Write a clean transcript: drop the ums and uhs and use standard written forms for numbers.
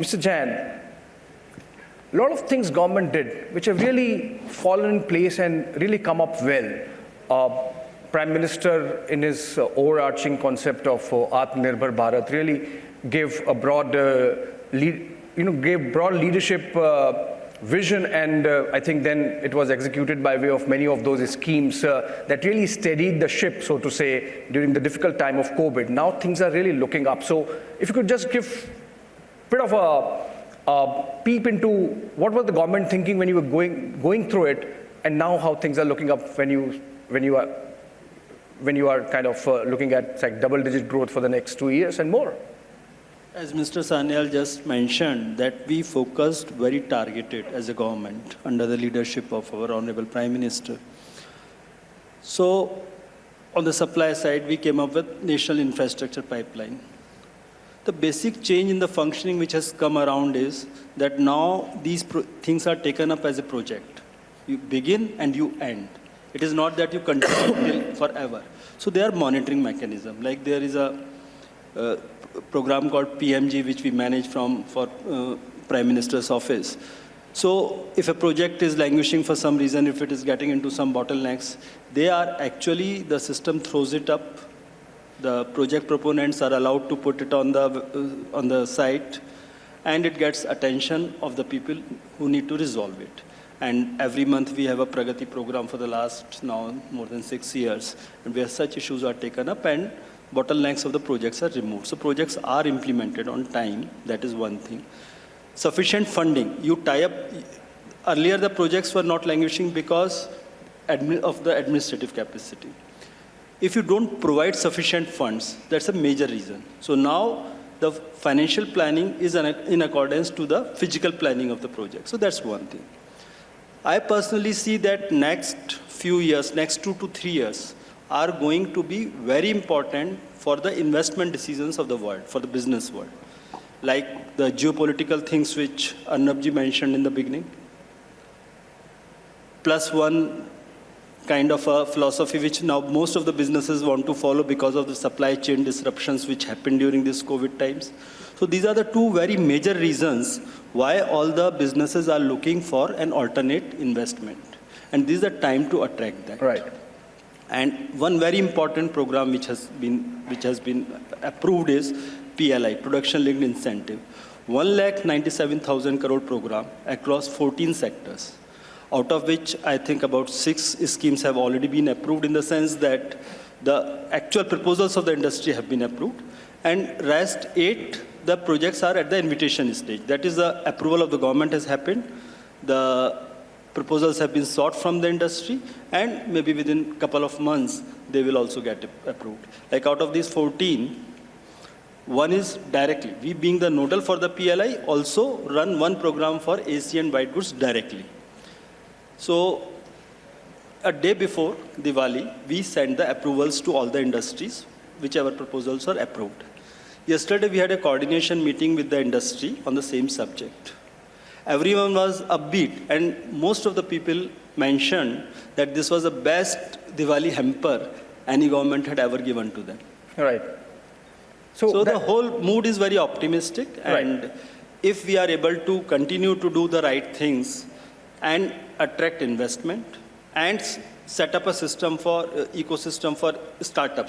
Mr. Jain, a lot of things government did, which have really fallen in place and really come up well. Prime Minister, in his overarching concept of Atmanirbhar Bharat, really gave a broad, gave broad leadership vision, and I think then it was executed by way of many of those schemes that really steadied the ship, so to say, during the difficult time of COVID. Now things are really looking up. So if you could just give a bit of a peep into what was the government thinking when you were going through it, and now how things are looking up when you are kind of looking at like double-digit growth for the next 2 years and more. As Mr. Sanyal just mentioned, that we focused very targeted as a government under the leadership of our Honorable Prime Minister. So on the supply side, we came up with National Infrastructure Pipeline. The basic change in the functioning which has come around is that now these things are taken up as a project. You begin and you end. It is not that you continue till forever. So there are monitoring mechanism. Like there is a program called PMG, which we manage for Prime Minister's office. So if a project is languishing for some reason, if it is getting into some bottlenecks, the system throws it up. The project proponents are allowed to put it on the site, and it gets attention of the people who need to resolve it. And every month we have a Pragati program for the last now more than 6 years, and where such issues are taken up and bottlenecks of the projects are removed. So projects are implemented on time. That is one thing. Sufficient funding. You tie up. Earlier the projects were not languishing because of the administrative capacity. If you don't provide sufficient funds, that's a major reason. So now the financial planning is in accordance to the physical planning of the project. So that's one thing. I personally see that next few years, next 2 to 3 years, are going to be very important for the investment decisions of the world, for the business world. Like the geopolitical things which Anurag mentioned in the beginning. Plus one kind of a philosophy which now most of the businesses want to follow because of the supply chain disruptions which happened during these COVID times. So these are the two very major reasons why all the businesses are looking for an alternate investment. And this is the time to attract that. Right. And one very important program which has been approved is PLI, Production Linked Incentive. 1,97,000 crore program across 14 sectors, out of which I think about 6 schemes have already been approved, in the sense that the actual proposals of the industry have been approved, and rest 8, the projects are at the invitation stage. That is, the approval of the government has happened. The proposals have been sought from the industry, and maybe within a couple of months, they will also get approved. Like out of these 14, one is directly. We, being the nodal for the PLI, also run one program for AC and white goods directly. So a day before Diwali, we send the approvals to all the industries, whichever proposals are approved. Yesterday, we had a coordination meeting with the industry on the same subject. Everyone was upbeat, and most of the people mentioned that this was the best Diwali hamper any government had ever given to them. Right. So the whole mood is very optimistic, and right, if we are able to continue to do the right things and attract investment and set up a system for ecosystem for startups,